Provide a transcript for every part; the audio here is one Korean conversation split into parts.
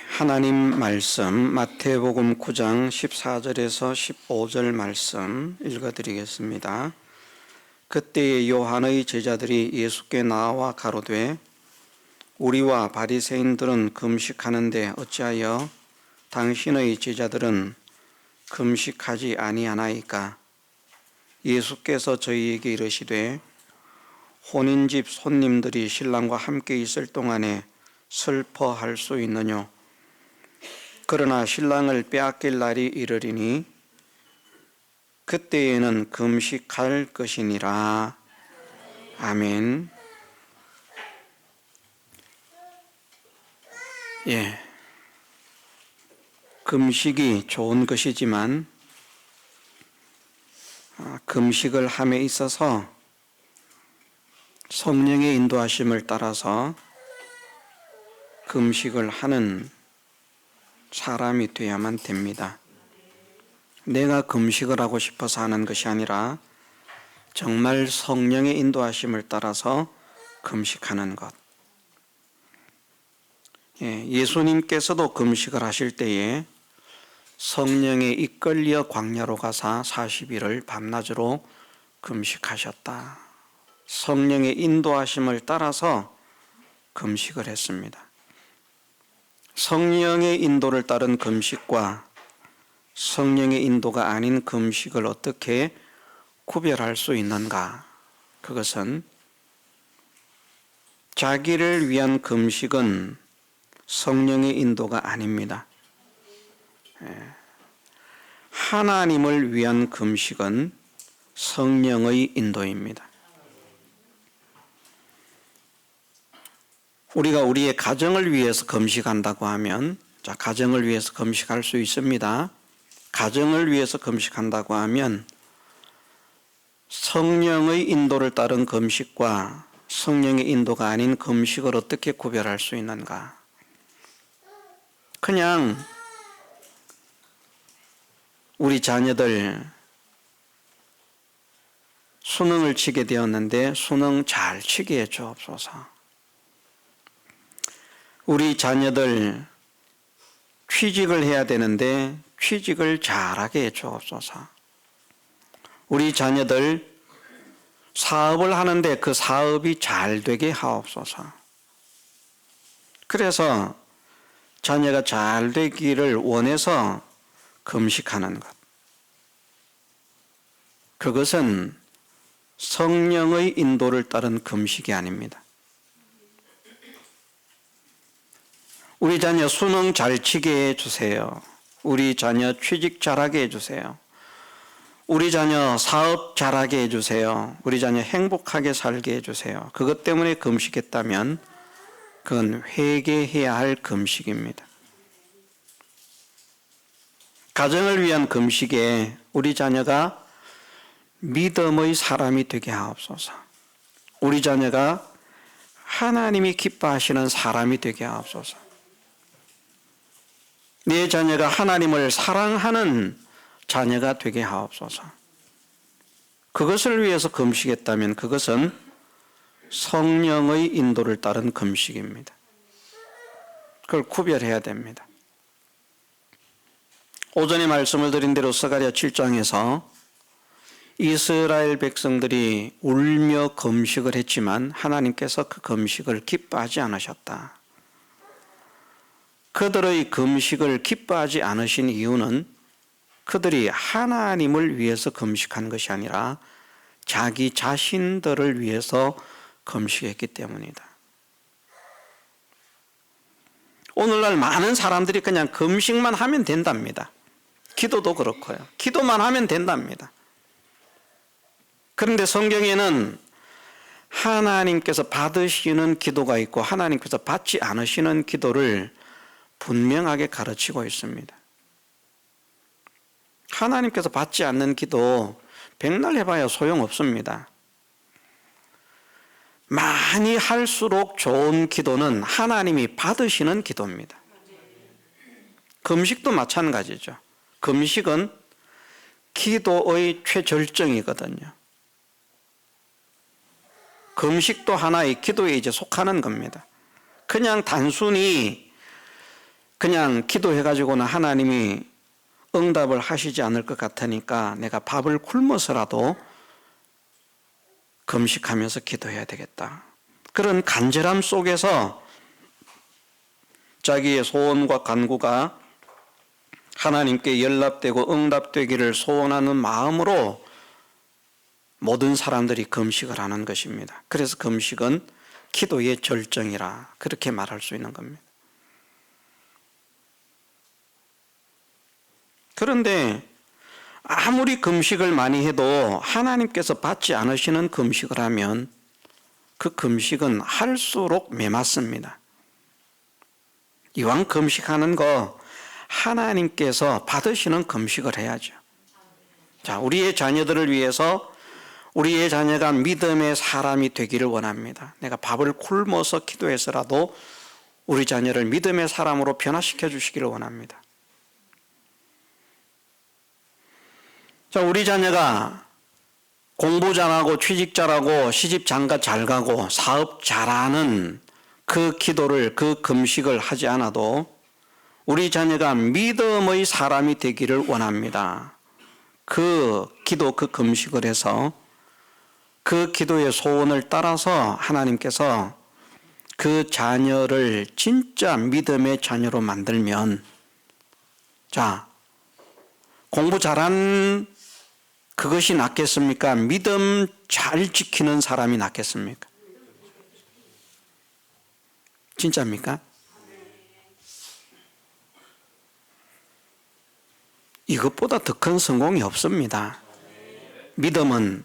하나님 말씀 마태복음 9장 14절에서 15절 말씀 읽어드리겠습니다. 그때에 요한의 제자들이 예수께 나와 가로되 우리와 바리새인들은 금식하는데 어찌하여 당신의 제자들은 금식하지 아니하나이까? 예수께서 저희에게 이르시되 혼인집 손님들이 신랑과 함께 있을 동안에 슬퍼할 수 있느뇨? 그러나 신랑을 빼앗길 날이 이르리니 그때에는 금식할 것이니라. 아멘. 금식이 좋은 것이지만 금식을 함에 있어서 성령의 인도하심을 따라서 금식을 하는 사람이 되어야만 됩니다. 내가 금식을 하고 싶어서 하는 것이 아니라 정말 성령의 인도하심을 따라서 금식하는 것. 예수님께서도 금식을 하실 때에 성령에 이끌려 광야로 가사 40일을 밤낮으로 금식하셨다. 성령의 인도하심을 따라서 금식을 했습니다. 성령의 인도를 따른 금식과 성령의 인도가 아닌 금식을 어떻게 구별할 수 있는가? 그것은 자기를 위한 금식은 성령의 인도가 아닙니다. 하나님을 위한 금식은 성령의 인도입니다. 우리가 우리의 가정을 위해서 금식한다고 하면, 가정을 위해서 금식할 수 있습니다. 가정을 위해서 금식한다고 하면 성령의 인도를 따른 금식과 성령의 인도가 아닌 금식을 어떻게 구별할 수 있는가? 그냥 우리 자녀들 수능을 치게 되었는데 수능 잘 치게 해주옵소서. 우리 자녀들 취직을 해야 되는데 취직을 잘하게 해주옵소서. 우리 자녀들 사업을 하는데 그 사업이 잘 되게 하옵소서. 그래서 자녀가 잘 되기를 원해서 금식하는 것. 그것은 성령의 인도를 따른 금식이 아닙니다. 우리 자녀 수능 잘 치게 해주세요. 우리 자녀 취직 잘하게 해주세요. 우리 자녀 사업 잘하게 해주세요. 우리 자녀 행복하게 살게 해주세요. 그것 때문에 금식했다면 그건 회개해야 할 금식입니다. 가정을 위한 금식에 우리 자녀가 믿음의 사람이 되게 하옵소서. 우리 자녀가 하나님이 기뻐하시는 사람이 되게 하옵소서. 내 자녀가 하나님을 사랑하는 자녀가 되게 하옵소서. 그것을 위해서 금식했다면 그것은 성령의 인도를 따른 금식입니다. 그걸 구별해야 됩니다. 오전에 말씀을 드린 대로 스가랴 7장에서 이스라엘 백성들이 울며 금식을 했지만 하나님께서 그 금식을 기뻐하지 않으셨다. 그들의 금식을 기뻐하지 않으신 이유는 그들이 하나님을 위해서 금식한 것이 아니라 자기 자신들을 위해서 금식했기 때문이다. 오늘날 많은 사람들이 그냥 금식만 하면 된답니다. 기도도 그렇고요. 기도만 하면 된답니다. 그런데 성경에는 하나님께서 받으시는 기도가 있고 하나님께서 받지 않으시는 기도를 분명하게 가르치고 있습니다. 하나님께서 받지 않는 기도 백날 해봐야 소용없습니다. 많이 할수록 좋은 기도는 하나님이 받으시는 기도입니다. 금식도 마찬가지죠. 금식은 기도의 최절정이거든요. 금식도 하나의 기도에 이제 속하는 겁니다. 그냥 단순히 그냥 기도해가지고는 하나님이 응답을 하시지 않을 것 같으니까 내가 밥을 굶어서라도 금식하면서 기도해야 되겠다. 그런 간절함 속에서 자기의 소원과 간구가 하나님께 연락되고 응답되기를 소원하는 마음으로 모든 사람들이 금식을 하는 것입니다. 그래서 금식은 기도의 절정이라 그렇게 말할 수 있는 겁니다. 그런데 아무리 금식을 많이 해도 하나님께서 받지 않으시는 금식을 하면 그 금식은 할수록 메맞습니다. 이왕 금식하는 거 하나님께서 받으시는 금식을 해야죠. 자, 우리의 자녀들을 위해서 우리의 자녀가 믿음의 사람이 되기를 원합니다. 내가 밥을 굶어서 기도해서라도 우리 자녀를 믿음의 사람으로 변화시켜 주시기를 원합니다. 자, 우리 자녀가 공부 잘하고 취직 잘하고 시집 장가 잘 가고 사업 잘하는 그 기도를, 그 금식을 하지 않아도 우리 자녀가 믿음의 사람이 되기를 원합니다. 그 기도, 그 금식을 해서 그 기도의 소원을 따라서 하나님께서 그 자녀를 진짜 믿음의 자녀로 만들면, 자, 공부 잘한 그것이 낫겠습니까? 믿음 잘 지키는 사람이 낫겠습니까? 진짜입니까? 이것보다 더 큰 성공이 없습니다. 믿음은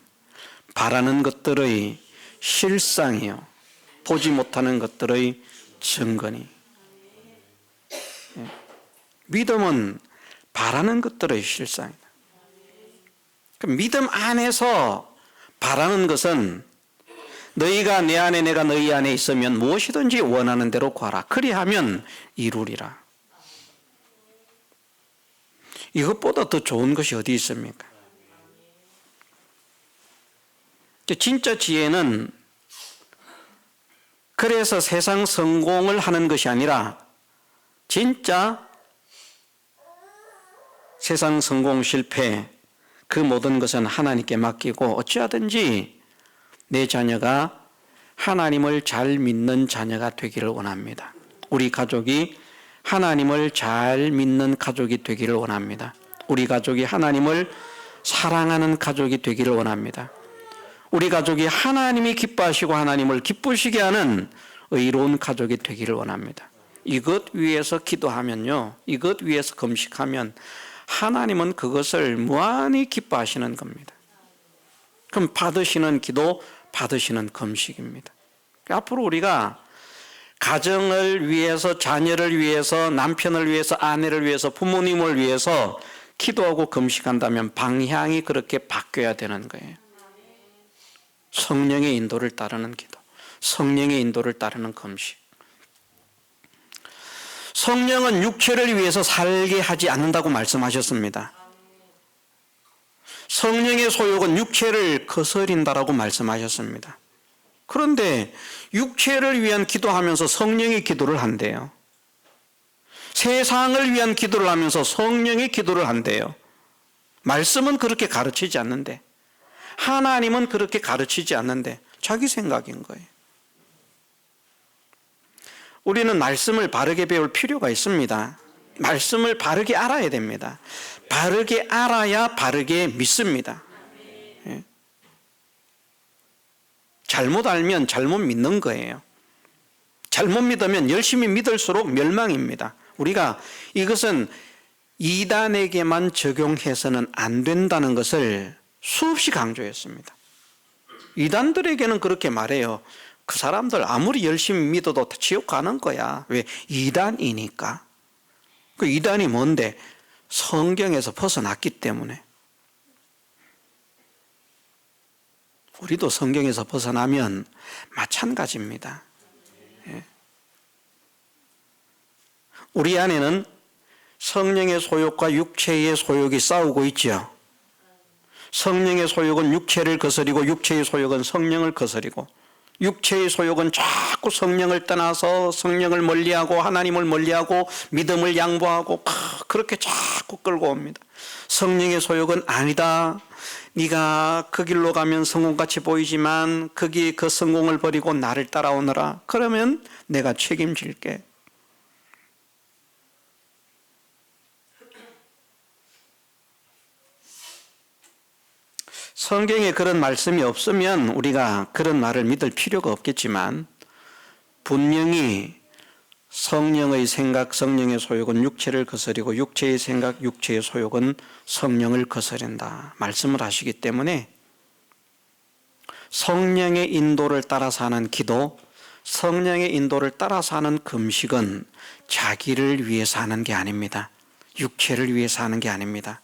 바라는 것들의 실상이요, 보지 못하는 것들의 증거니. 믿음은 바라는 것들의 실상이다. 믿음 안에서 바라는 것은 너희가 내 안에 내가 너희 안에 있으면 무엇이든지 원하는 대로 구하라. 그리하면 이루리라. 이것보다 더 좋은 것이 어디 있습니까? 진짜 지혜는 그래서 세상 성공을 하는 것이 아니라 진짜 세상 성공 실패 그 모든 것은 하나님께 맡기고 어찌하든지 내 자녀가 하나님을 잘 믿는 자녀가 되기를 원합니다. 우리 가족이 하나님을 잘 믿는 가족이 되기를 원합니다. 우리 가족이 하나님을 사랑하는 가족이 되기를 원합니다. 우리 가족이 하나님이 기뻐하시고 하나님을 기쁘시게 하는 의로운 가족이 되기를 원합니다. 이것 위해서 기도하면요, 이것 위해서 금식하면 하나님은 그것을 무한히 기뻐하시는 겁니다. 그럼 받으시는 기도, 받으시는 금식입니다. 앞으로 우리가 가정을 위해서, 자녀를 위해서, 남편을 위해서, 아내를 위해서, 부모님을 위해서 기도하고 금식한다면 방향이 그렇게 바뀌어야 되는 거예요. 성령의 인도를 따르는 기도, 성령의 인도를 따르는 금식. 성령은 육체를 위해서 살게 하지 않는다고 말씀하셨습니다. 성령의 소욕은 육체를 거스린다라고 말씀하셨습니다. 그런데 육체를 위한 기도하면서 성령의 기도를 한대요. 세상을 위한 기도를 하면서 성령의 기도를 한대요. 말씀은 그렇게 가르치지 않는데, 하나님은 그렇게 가르치지 않는데 자기 생각인 거예요. 우리는 말씀을 바르게 배울 필요가 있습니다. 말씀을 바르게 알아야 됩니다. 바르게 알아야 바르게 믿습니다. 예. 잘못 알면 잘못 믿는 거예요. 잘못 믿으면 열심히 믿을수록 멸망입니다. 우리가 이것은 이단에게만 적용해서는 안 된다는 것을 수없이 강조했습니다. 이단들에게는 그렇게 말해요. 그 사람들 아무리 열심히 믿어도 지옥 가는 거야. 왜? 이단이니까. 그 이단이 뭔데? 성경에서 벗어났기 때문에. 우리도 성경에서 벗어나면 마찬가지입니다. 예. 우리 안에는 성령의 소욕과 육체의 소욕이 싸우고 있죠. 성령의 소욕은 육체를 거스리고 육체의 소욕은 성령을 거스리고, 육체의 소욕은 자꾸 성령을 떠나서 성령을 멀리하고 하나님을 멀리하고 믿음을 양보하고 그렇게 자꾸 끌고 옵니다. 성령의 소욕은 아니다. 네가 그 길로 가면 성공같이 보이지만 거기 그 성공을 버리고 나를 따라오너라. 그러면 내가 책임질게. 성경에 그런 말씀이 없으면 우리가 그런 말을 믿을 필요가 없겠지만 분명히 성령의 생각, 성령의 소욕은 육체를 거스리고 육체의 생각, 육체의 소욕은 성령을 거스른다 말씀을 하시기 때문에 성령의 인도를 따라서 하는 기도, 성령의 인도를 따라서 하는 금식은 자기를 위해서 하는 게 아닙니다. 육체를 위해서 하는 게 아닙니다.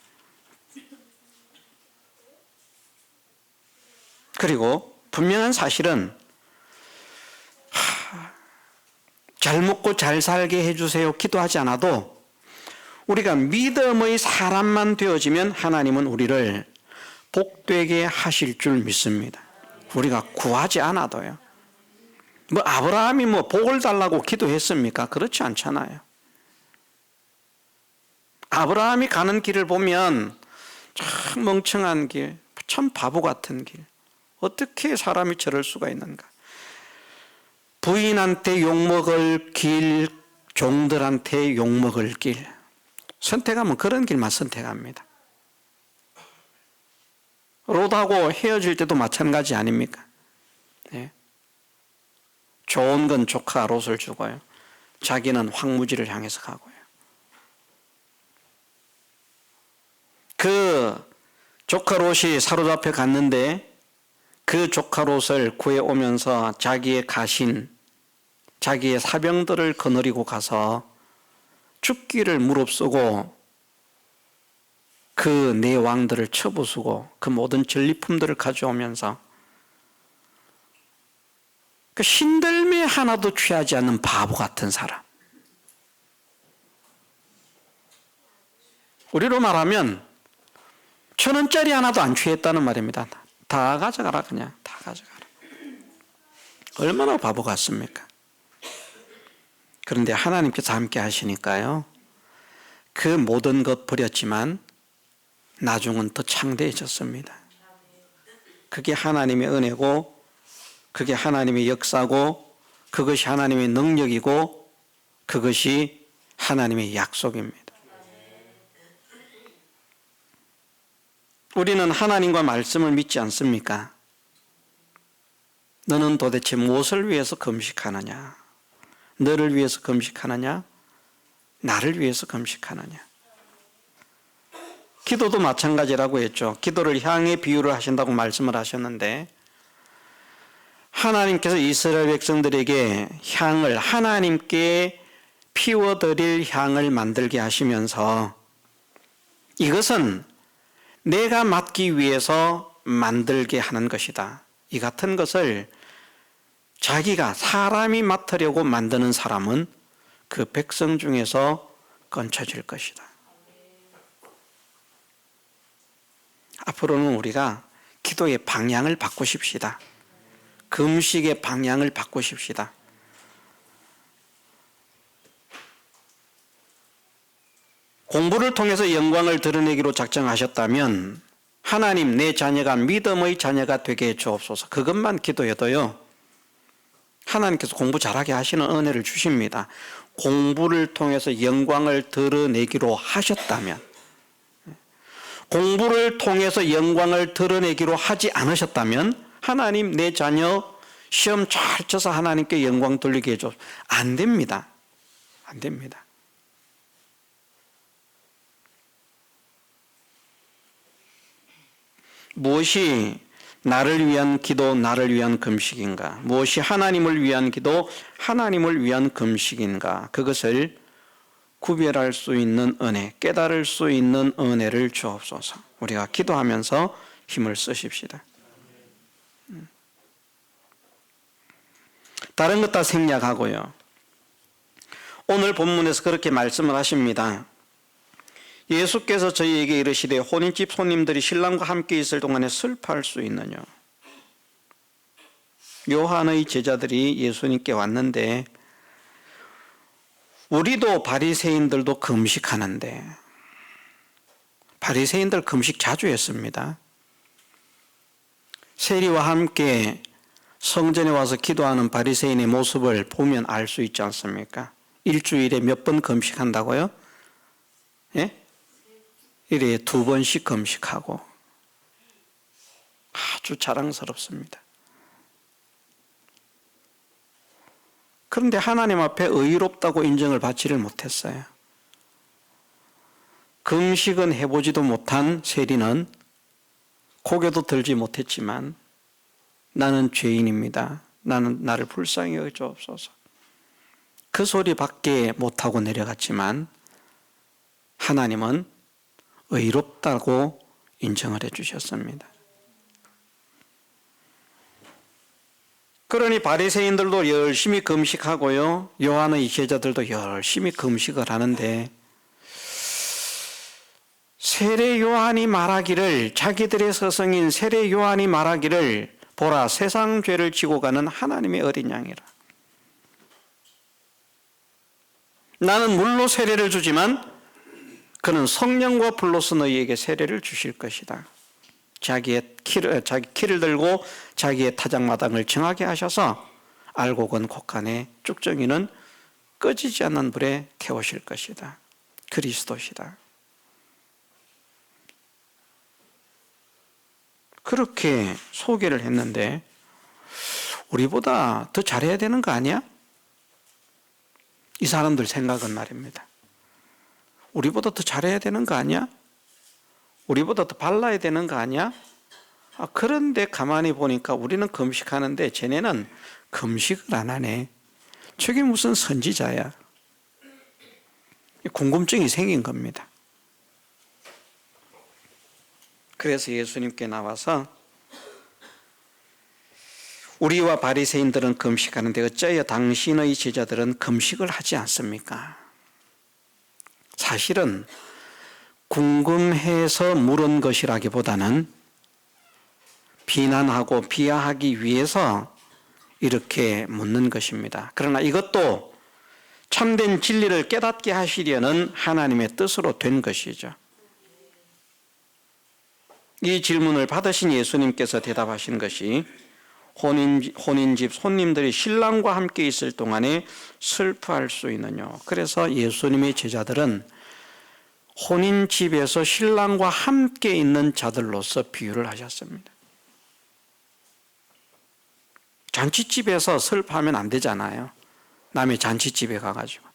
그리고 분명한 사실은 잘 먹고 잘 살게 해주세요 기도하지 않아도 우리가 믿음의 사람만 되어지면 하나님은 우리를 복되게 하실 줄 믿습니다. 우리가 구하지 않아도요. 아브라함이 복을 달라고 기도했습니까? 그렇지 않잖아요. 아브라함이 가는 길을 보면 참 멍청한 길, 참 바보 같은 길. 어떻게 사람이 저럴 수가 있는가? 부인한테 욕먹을 길, 종들한테 욕먹을 길. 선택하면 그런 길만 선택합니다. 롯하고 헤어질 때도 마찬가지 아닙니까? 네. 좋은 건 조카 롯을 주고요. 자기는 황무지를 향해서 가고요. 그 조카 롯이 사로잡혀 갔는데 그 조카 롯을 구해오면서 자기의 가신, 자기의 사병들을 거느리고 가서 죽기를 무릅쓰고 그 네 왕들을 쳐부수고 그 모든 전리품들을 가져오면서 그 신들매 하나도 취하지 않는 바보 같은 사람. 우리로 말하면 1,000원짜리 하나도 안 취했다는 말입니다. 다 가져가라. 그냥 다 가져가라. 얼마나 바보 같습니까? 그런데 하나님께서 함께 하시니까요, 그 모든 것 버렸지만 나중은 더 창대해졌습니다. 그게 하나님의 은혜고 그게 하나님의 역사고 그것이 하나님의 능력이고 그것이 하나님의 약속입니다. 우리는 하나님과 말씀을 믿지 않습니까? 너는 도대체 무엇을 위해서 금식하느냐? 너를 위해서 금식하느냐? 나를 위해서 금식하느냐? 기도도 마찬가지라고 했죠. 기도를 향해 비유를 하신다고 말씀을 하셨는데 하나님께서 이스라엘 백성들에게 향을 하나님께 피워드릴 향을 만들게 하시면서 이것은 내가 맡기 위해서 만들게 하는 것이다. 이 같은 것을 자기가 사람이 맡으려고 만드는 사람은 그 백성 중에서 건쳐질 것이다. 앞으로는 우리가 기도의 방향을 바꾸십시다. 금식의 방향을 바꾸십시다. 공부를 통해서 영광을 드러내기로 작정하셨다면 하나님 내 자녀가 믿음의 자녀가 되게 해 주옵소서. 그것만 기도해도요 하나님께서 공부 잘하게 하시는 은혜를 주십니다. 공부를 통해서 영광을 드러내기로 하셨다면, 공부를 통해서 영광을 드러내기로 하지 않으셨다면 하나님 내 자녀 시험 잘 쳐서 하나님께 영광 돌리게 해줘. 안 됩니다. 안 됩니다. 무엇이 나를 위한 기도, 나를 위한 금식인가? 무엇이 하나님을 위한 기도, 하나님을 위한 금식인가? 그것을 구별할 수 있는 은혜, 깨달을 수 있는 은혜를 주옵소서. 우리가 기도하면서 힘을 쓰십시다. 다른 것 다 생략하고요. 오늘 본문에서 그렇게 말씀을 하십니다. 예수께서 저희에게 이르시되 혼인집 손님들이 신랑과 함께 있을 동안에 슬퍼할 수 있느냐? 요한의 제자들이 예수님께 왔는데 우리도 바리새인들도 금식하는데 바리새인들 금식 자주 했습니다. 세리와 함께 성전에 와서 기도하는 바리새인의 모습을 보면 알 수 있지 않습니까? 일주일에 몇 번 금식한다고요? 예? 일에 2번씩 금식하고 아주 자랑스럽습니다. 그런데 하나님 앞에 의롭다고 인정을 받지를 못했어요. 금식은 해보지도 못한 세리는 고개도 들지 못했지만 나는 죄인입니다. 나를 불쌍히 여겨주옵소서. 그 소리밖에 못하고 내려갔지만 하나님은 의롭다고 인정을 해주셨습니다. 그러니 바리새인들도 열심히 금식하고요, 요한의 제자들도 열심히 금식을 하는데 세례 요한이 말하기를, 자기들의 스승인 세례 요한이 말하기를 보라 세상 죄를 지고 가는 하나님의 어린 양이라. 나는 물로 세례를 주지만 그는 성령과 불로서 너희에게 세례를 주실 것이다. 자기 키를 들고 자기의 타작마당을 정하게 하셔서 알곡은 곡간에 쭉정이는 꺼지지 않는 불에 태우실 것이다. 그리스도시다. 그렇게 소개를 했는데 우리보다 더 잘해야 되는 거 아니야? 이 사람들 생각은 말입니다. 우리보다 더 잘해야 되는 거 아니야? 우리보다 더 발라야 되는 거 아니야? 그런데 가만히 보니까 우리는 금식하는데 쟤네는 금식을 안 하네. 저게 무슨 선지자야? 궁금증이 생긴 겁니다. 그래서 예수님께 나와서 우리와 바리새인들은 금식하는데 어찌하여 당신의 제자들은 금식을 하지 않습니까? 사실은 궁금해서 물은 것이라기보다는 비난하고 비하하기 위해서 이렇게 묻는 것입니다. 그러나 이것도 참된 진리를 깨닫게 하시려는 하나님의 뜻으로 된 것이죠. 이 질문을 받으신 예수님께서 대답하신 것이 혼인집 손님들이 신랑과 함께 있을 동안에 슬퍼할 수 있느냐. 그래서 예수님의 제자들은 혼인집에서 신랑과 함께 있는 자들로서 비유를 하셨습니다. 잔치집에서 슬퍼하면 안 되잖아요. 남의 잔치집에 가가지고.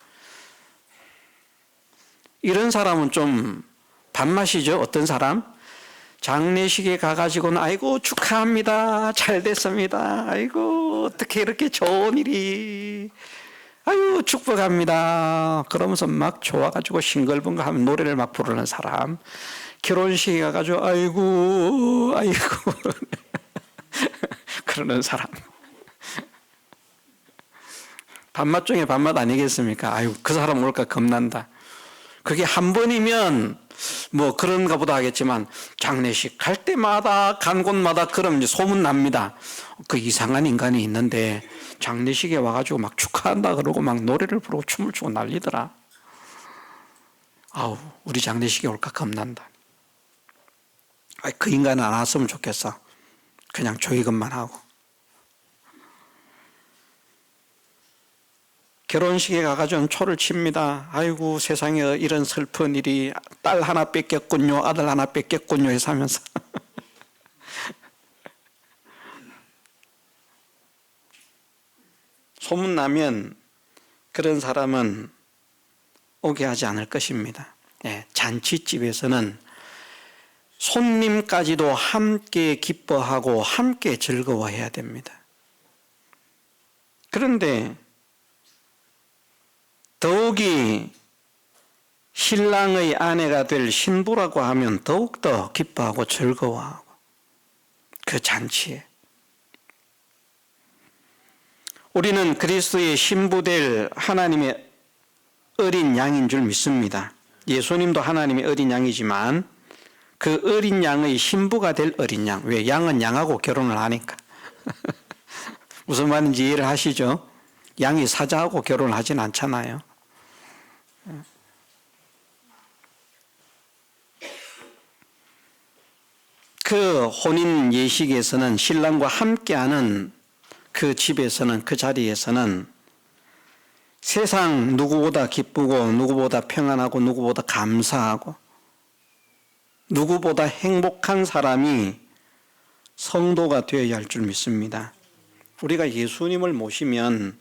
이런 사람은 좀 밥맛이죠. 어떤 사람? 장례식에 가가지고는 아이고 축하합니다. 잘 됐습니다. 아이고 어떻게 이렇게 좋은 일이. 아유 축복합니다. 그러면서 막 좋아가지고 싱글벙글하면 노래를 막 부르는 사람. 결혼식에 가가지고 아이고 그러는 사람. 밥맛 중에 밥맛 아니겠습니까? 아유 그 사람 올까 겁난다. 그게 한 번이면 뭐 그런가 보다 하겠지만 장례식 갈 때마다 간 곳마다 그럼 이제 소문 납니다. 그 이상한 인간이 있는데 장례식에 와가지고 막 축하한다 그러고 막 노래를 부르고 춤을 추고 난리더라. 아우 우리 장례식에 올까 겁난다. 그 인간은 안 왔으면 좋겠어. 그냥 조이금만 하고. 결혼식에 가가지고 초를 칩니다. 아이고 세상에 이런 슬픈 일이, 딸 하나 뺏겼군요, 아들 하나 뺏겼군요 해서 하면서 소문나면 그런 사람은 오게 하지 않을 것입니다. 잔치집에서는 손님까지도 함께 기뻐하고 함께 즐거워해야 됩니다. 그런데 더욱이 신랑의 아내가 될 신부라고 하면 더욱더 기뻐하고 즐거워하고 그 잔치에 우리는 그리스도의 신부 될 하나님의 어린 양인 줄 믿습니다. 예수님도 하나님의 어린 양이지만 그 어린 양의 신부가 될 어린 양. 왜? 양은 양하고 결혼을 하니까. 무슨 말인지 이해를 하시죠? 양이 사자하고 결혼하진 않잖아요. 그 혼인 예식에서는 신랑과 함께하는 그 집에서는, 그 자리에서는 세상 누구보다 기쁘고 누구보다 평안하고 누구보다 감사하고 누구보다 행복한 사람이 성도가 되어야 할 줄 믿습니다. 우리가 예수님을 모시면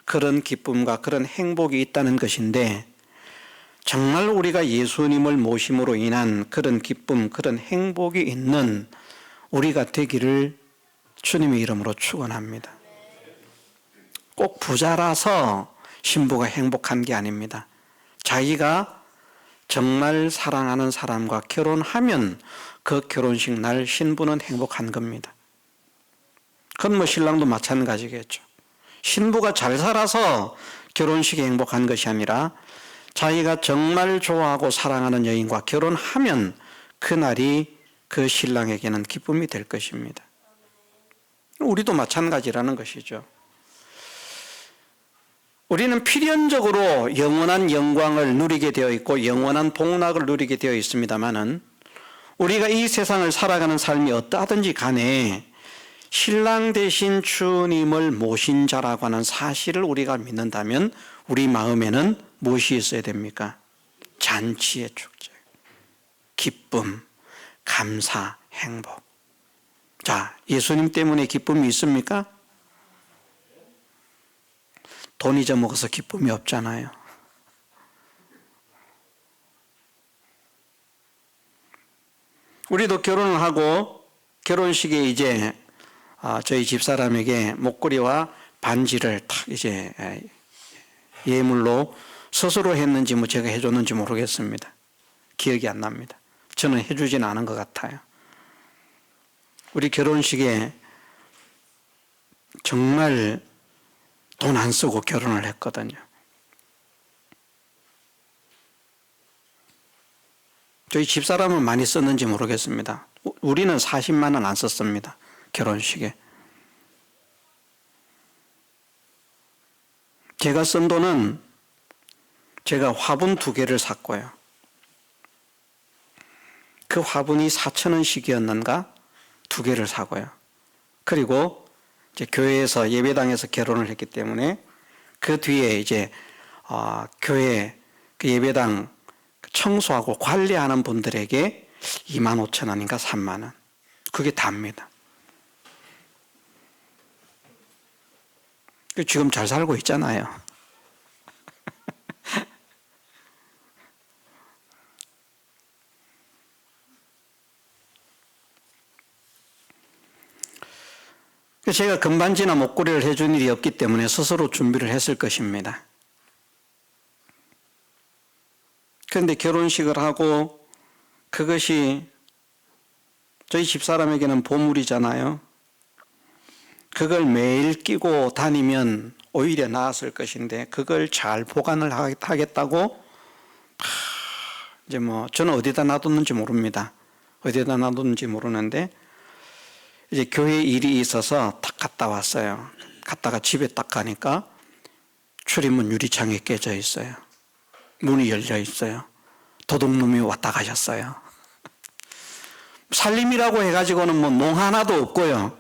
그런 기쁨과 그런 행복이 있다는 것인데, 정말 우리가 예수님을 모심으로 인한 그런 기쁨, 그런 행복이 있는 우리가 되기를 주님의 이름으로 축원합니다. 꼭 부자라서 신부가 행복한 게 아닙니다. 자기가 정말 사랑하는 사람과 결혼하면 그 결혼식 날 신부는 행복한 겁니다. 그건 뭐 신랑도 마찬가지겠죠. 신부가 잘 살아서 결혼식이 행복한 것이 아니라 자기가 정말 좋아하고 사랑하는 여인과 결혼하면 그날이 그 신랑에게는 기쁨이 될 것입니다. 우리도 마찬가지라는 것이죠. 우리는 필연적으로 영원한 영광을 누리게 되어 있고 영원한 복락을 누리게 되어 있습니다마는, 우리가 이 세상을 살아가는 삶이 어떠하든지 간에 신랑 대신 주님을 모신 자라고 하는 사실을 우리가 믿는다면 우리 마음에는 무엇이 있어야 됩니까? 잔치의 축제, 기쁨, 감사, 행복. 자, 예수님 때문에 기쁨이 있습니까? 돈 잊어먹어서 기쁨이 없잖아요. 우리도 결혼을 하고 결혼식에 이제 저희 집사람에게 목걸이와 반지를 탁 이제 예물로 스스로 했는지 뭐 제가 해줬는지 모르겠습니다. 기억이 안 납니다. 저는 해주진 않은 것 같아요. 우리 결혼식에 정말 돈 안 쓰고 결혼을 했거든요. 저희 집사람은 많이 썼는지 모르겠습니다. 우리는 40만 원 안 썼습니다. 결혼식에. 제가 쓴 돈은 제가 화분 2개를 샀고요. 그 화분이 4,000원씩이었는가 2개를 사고요. 그리고 이제 교회에서 예배당에서 결혼을 했기 때문에 그 뒤에 이제 교회 그 예배당 청소하고 관리하는 분들에게 25,000원인가 3만 원. 그게 답니다. 지금 잘 살고 있잖아요. 제가 금반지나 목걸이를 해준 일이 없기 때문에 스스로 준비를 했을 것입니다. 그런데 결혼식을 하고 그것이 저희 집사람에게는 보물이잖아요. 그걸 매일 끼고 다니면 오히려 나았을 것인데 그걸 잘 보관을 하겠다고 이제 뭐 저는 어디다 놔뒀는지 모릅니다. 어디다 놔뒀는지 모르는데 이제 교회 일이 있어서 딱 갔다 왔어요. 갔다가 집에 딱 가니까 출입문 유리창이 깨져 있어요. 문이 열려 있어요. 도둑놈이 왔다 가셨어요. 살림이라고 해가지고는 뭐 농 하나도 없고요.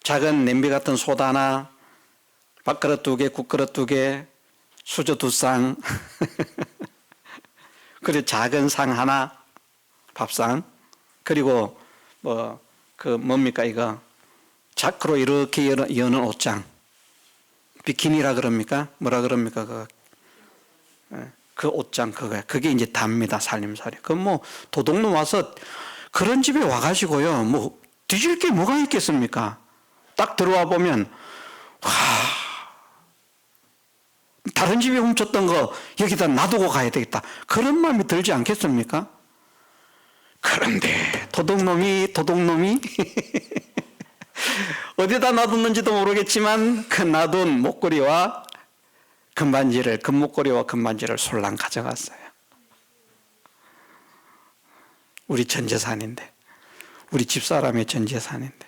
작은 냄비 같은 솥 하나, 밥그릇 2개, 국그릇 2개, 수저 2쌍, 그리고 작은 상 하나, 밥상, 그리고 뭡니까 이거 자크로 이렇게 여는 옷장, 비키니라 그럽니까? 뭐라 그럽니까? 그 옷장 그게 이제 답니다. 살림살이. 그 뭐 도둑놈 와서 그런 집에 와가지고요. 뭐 뒤질 게 뭐가 있겠습니까? 딱 들어와 보면 다른 집에 훔쳤던 거 여기다 놔두고 가야 되겠다. 그런 마음이 들지 않겠습니까? 그런데 도둑놈이 어디다 놔뒀는지도 모르겠지만 그 놔둔 목걸이와 금목걸이와 금반지를 솔랑 가져갔어요. 우리 전 재산인데 우리 집사람의 전 재산인데.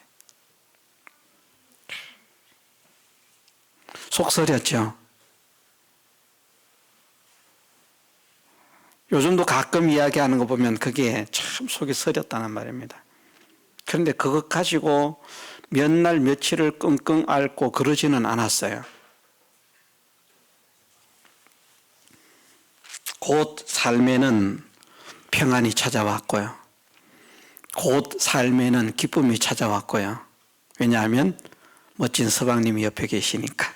속 서렸죠. 요즘도 가끔 이야기하는 거 보면 그게 참 속이 서렸다는 말입니다. 그런데 그것 가지고 몇 날 며칠을 끙끙 앓고 그러지는 않았어요. 곧 삶에는 평안이 찾아왔고요. 곧 삶에는 기쁨이 찾아왔고요. 왜냐하면 멋진 서방님이 옆에 계시니까.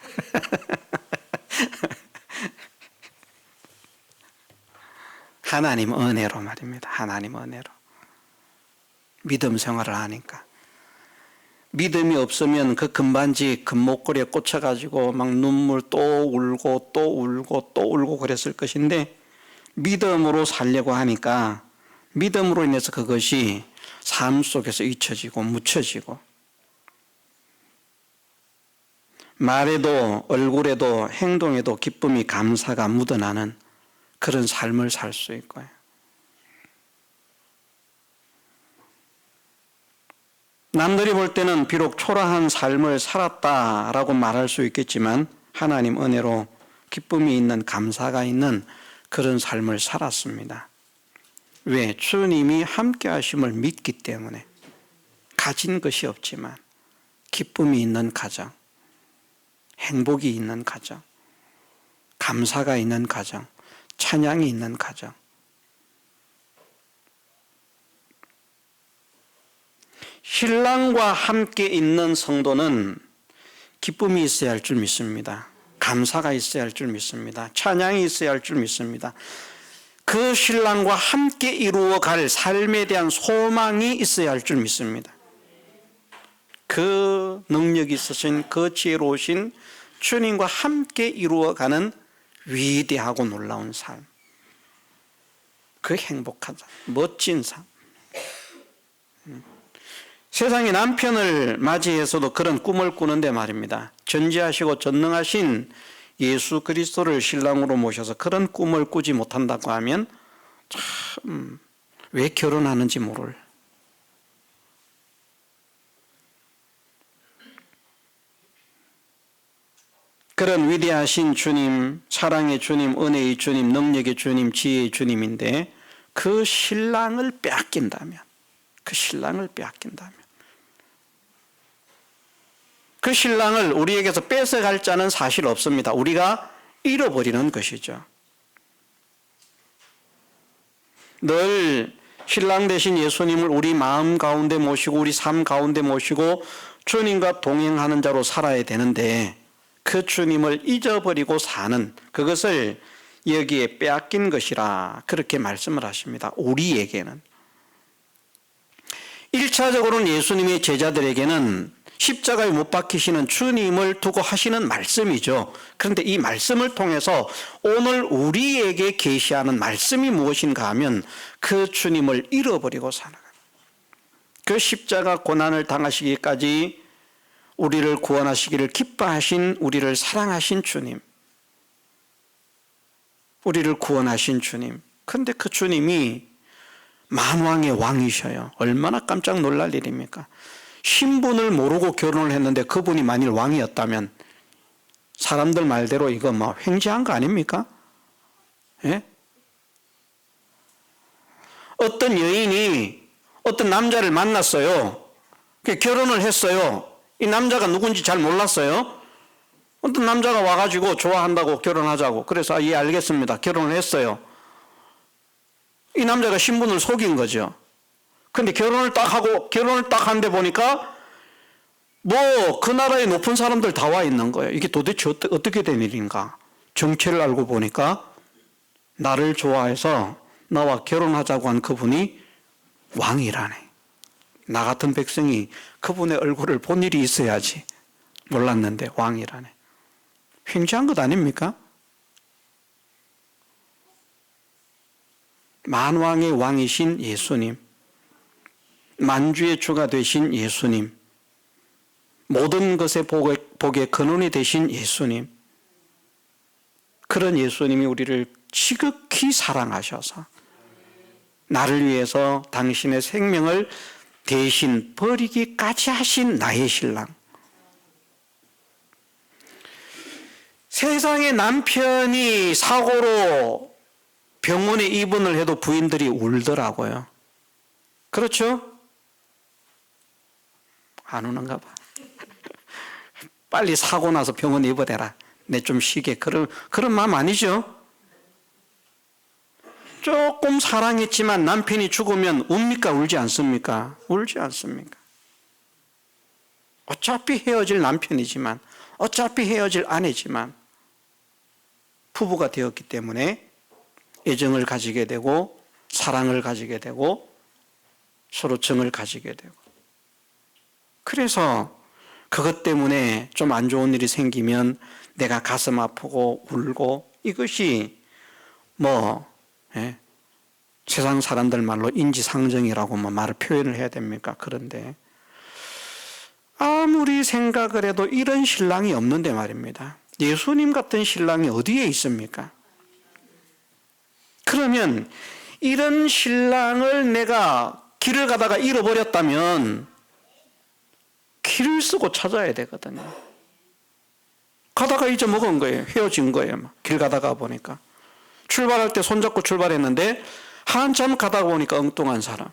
하나님 은혜로 말입니다. 하나님 은혜로. 믿음 생활을 하니까. 믿음이 없으면 그 금반지 금목걸이에 꽂혀가지고 막 눈물 또 울고 또 울고 또 울고 그랬을 것인데, 믿음으로 살려고 하니까 믿음으로 인해서 그것이 삶 속에서 잊혀지고 묻혀지고, 말에도 얼굴에도 행동에도 기쁨이 감사가 묻어나는 그런 삶을 살 수 있고요. 남들이 볼 때는 비록 초라한 삶을 살았다라고 말할 수 있겠지만 하나님 은혜로 기쁨이 있는, 감사가 있는 그런 삶을 살았습니다. 왜? 주님이 함께 하심을 믿기 때문에. 가진 것이 없지만 기쁨이 있는 가정, 행복이 있는 가정, 감사가 있는 가정, 찬양이 있는 가정. 신랑과 함께 있는 성도는 기쁨이 있어야 할 줄 믿습니다. 감사가 있어야 할 줄 믿습니다. 찬양이 있어야 할 줄 믿습니다. 그 신랑과 함께 이루어갈 삶에 대한 소망이 있어야 할 줄 믿습니다. 그 능력이 있으신, 그 지혜로우신 주님과 함께 이루어가는 위대하고 놀라운 삶, 그 행복한 삶, 멋진 삶. 세상의 남편을 맞이해서도 그런 꿈을 꾸는데 말입니다. 전지하시고 전능하신 예수 그리스도를 신랑으로 모셔서 그런 꿈을 꾸지 못한다고 하면 참 왜 결혼하는지 모를. 그런 위대하신 주님, 사랑의 주님, 은혜의 주님, 능력의 주님, 지혜의 주님인데 그 신랑을 빼앗긴다면, 그 신랑을 빼앗긴다면, 그 신랑을 우리에게서 뺏어갈 자는 사실 없습니다. 우리가 잃어버리는 것이죠. 늘 신랑 되신 예수님을 우리 마음 가운데 모시고 우리 삶 가운데 모시고 주님과 동행하는 자로 살아야 되는데 그 주님을 잊어버리고 사는, 그것을 여기에 빼앗긴 것이라 그렇게 말씀을 하십니다. 우리에게는. 1차적으로는 예수님의 제자들에게는 십자가에 못 박히시는 주님을 두고 하시는 말씀이죠. 그런데 이 말씀을 통해서 오늘 우리에게 계시하는 말씀이 무엇인가 하면 그 주님을 잃어버리고 사는 거예요. 그 십자가 고난을 당하시기까지 우리를 구원하시기를 기뻐하신, 우리를 사랑하신 주님, 우리를 구원하신 주님. 그런데 그 주님이 만왕의 왕이셔요. 얼마나 깜짝 놀랄 일입니까? 신분을 모르고 결혼을 했는데 그분이 만일 왕이었다면 사람들 말대로 이거 뭐 횡재한 거 아닙니까? 예? 어떤 여인이 어떤 남자를 만났어요. 결혼을 했어요. 이 남자가 누군지 잘 몰랐어요. 어떤 남자가 와가지고 좋아한다고 결혼하자고. 그래서 예 알겠습니다. 결혼을 했어요. 이 남자가 신분을 속인 거죠. 근데 결혼을 딱 하는데 보니까 뭐 그 나라의 높은 사람들 다 와 있는 거예요. 이게 도대체 어떻게 된 일인가? 정체를 알고 보니까 나를 좋아해서 나와 결혼하자고 한 그분이 왕이라네. 나 같은 백성이 그분의 얼굴을 본 일이 있어야지. 몰랐는데 왕이라네. 횡재한 것 아닙니까? 만왕의 왕이신 예수님, 만주의 주가 되신 예수님, 모든 것의 복의 근원이 되신 예수님, 그런 예수님이 우리를 지극히 사랑하셔서 나를 위해서 당신의 생명을 대신 버리기까지 하신 나의 신랑. 세상에 남편이 사고로 병원에 입원을 해도 부인들이 울더라고요. 그렇죠? 안 우는가 봐. 빨리 사고 나서 병원에 입원해라. 내 좀 쉬게. 그런 마음 아니죠? 조금 사랑했지만 남편이 죽으면 웁니까? 울지 않습니까? 울지 않습니까? 어차피 헤어질 남편이지만, 어차피 헤어질 아내지만, 부부가 되었기 때문에 애정을 가지게 되고, 사랑을 가지게 되고, 서로 정을 가지게 되고. 그래서 그것 때문에 좀 안 좋은 일이 생기면 내가 가슴 아프고 울고, 이것이 세상 사람들 말로 인지상정이라고 말을 표현을 해야 됩니까? 그런데 아무리 생각을 해도 이런 신랑이 없는데 말입니다. 예수님 같은 신랑이 어디에 있습니까? 그러면 이런 신랑을 내가 길을 가다가 잃어버렸다면 길을 쓰고 찾아야 되거든요. 가다가 잊어먹은 거예요. 헤어진 거예요. 길 가다가 보니까. 출발할 때 손잡고 출발했는데 한참 가다가 보니까 엉뚱한 사람.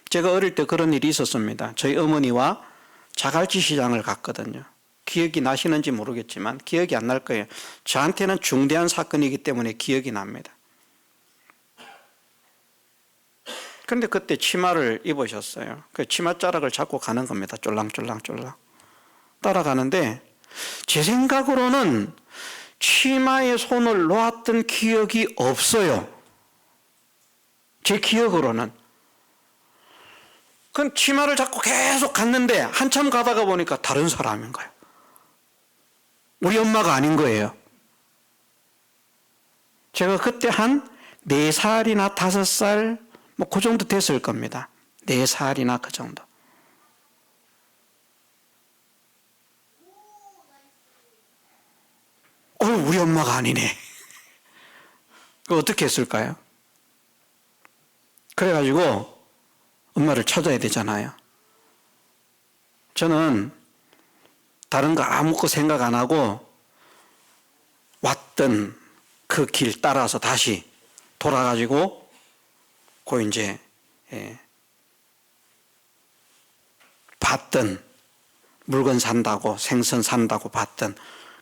제가 어릴 때 그런 일이 있었습니다. 저희 어머니와 자갈치 시장을 갔거든요. 기억이 나시는지 모르겠지만 기억이 안 날 거예요. 저한테는 중대한 사건이기 때문에 기억이 납니다. 그런데 그때 치마를 입으셨어요. 그 치맛자락을 잡고 가는 겁니다. 쫄랑쫄랑쫄랑. 따라가는데 제 생각으로는 치마에 손을 놓았던 기억이 없어요. 제 기억으로는. 그 치마를 잡고 계속 갔는데 한참 가다가 보니까 다른 사람인 거예요. 우리 엄마가 아닌 거예요. 제가 그때 한 4살이나 5살 그 정도 됐을 겁니다. 4살이나 그 정도. 우리 엄마가 아니네. 어떻게 했을까요? 그래가지고 엄마를 찾아야 되잖아요. 저는 다른 거 아무것도 생각 안 하고 왔던 그 길 따라서 다시 돌아가지고 이제 봤던 물건 산다고 생선 산다고 봤던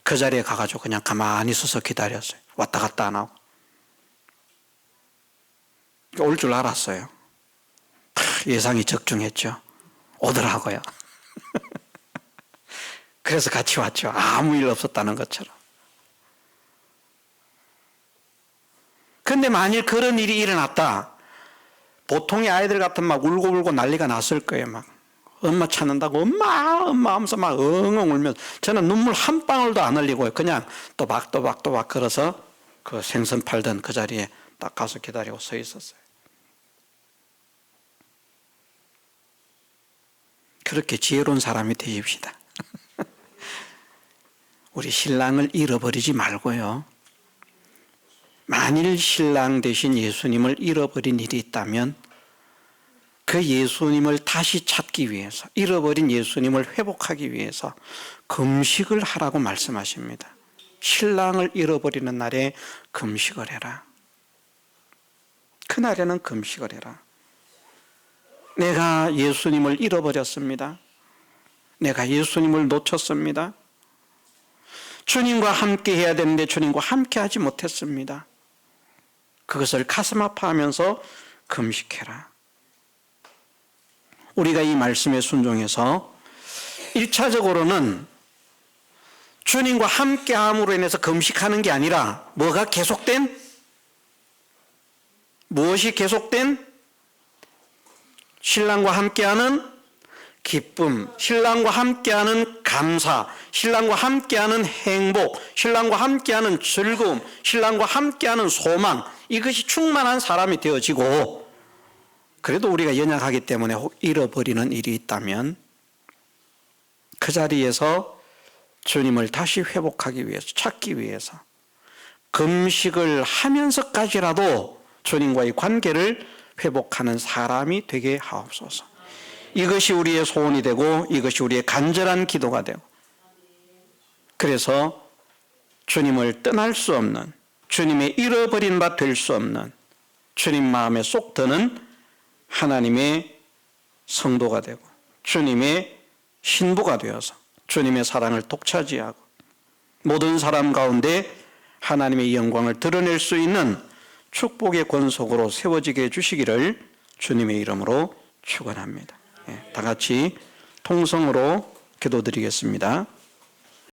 그 자리에 가가지고 그냥 가만히 서서 기다렸어요. 왔다 갔다 안 하고. 올 줄 알았어요. 예상이 적중했죠. 오더라고요. 그래서 같이 왔죠. 아무 일 없었다는 것처럼. 근데 만일 그런 일이 일어났다. 보통의 아이들 같으면 막 울고 난리가 났을 거예요. 막 엄마 찾는다고 엄마 하면서 막 엉엉 울면서 저는 눈물 한 방울도 안 흘리고요. 그냥 또박 걸어서 그 생선 팔던 그 자리에 딱 가서 기다리고 서 있었어요. 그렇게 지혜로운 사람이 되십시다. 우리 신랑을 잃어버리지 말고요. 만일 신랑 대신 예수님을 잃어버린 일이 있다면 그 예수님을 다시 찾기 위해서, 잃어버린 예수님을 회복하기 위해서 금식을 하라고 말씀하십니다. 신랑을 잃어버리는 날에 금식을 해라. 그날에는 금식을 해라. 내가 예수님을 잃어버렸습니다. 내가 예수님을 놓쳤습니다. 주님과 함께 해야 되는데 주님과 함께 하지 못했습니다. 그것을 가슴 아파하면서 금식해라. 우리가 이 말씀에 순종해서 1차적으로는 주님과 함께함으로 인해서 금식하는 게 아니라 뭐가 계속된? 무엇이 계속된? 신랑과 함께하는 기쁨, 신랑과 함께하는 감사, 신랑과 함께하는 행복, 신랑과 함께하는 즐거움, 신랑과 함께하는 소망, 이것이 충만한 사람이 되어지고, 그래도 우리가 연약하기 때문에 잃어버리는 일이 있다면 그 자리에서 주님을 다시 회복하기 위해서, 찾기 위해서 금식을 하면서까지라도 주님과의 관계를 회복하는 사람이 되게 하옵소서. 이것이 우리의 소원이 되고 이것이 우리의 간절한 기도가 되고, 그래서 주님을 떠날 수 없는, 주님의 잃어버린 바 될 수 없는, 주님 마음에 쏙 드는 하나님의 성도가 되고 주님의 신부가 되어서 주님의 사랑을 독차지하고 모든 사람 가운데 하나님의 영광을 드러낼 수 있는 축복의 권속으로 세워지게 해주시기를 주님의 이름으로 축원합니다. 다 같이 통성으로 기도드리겠습니다.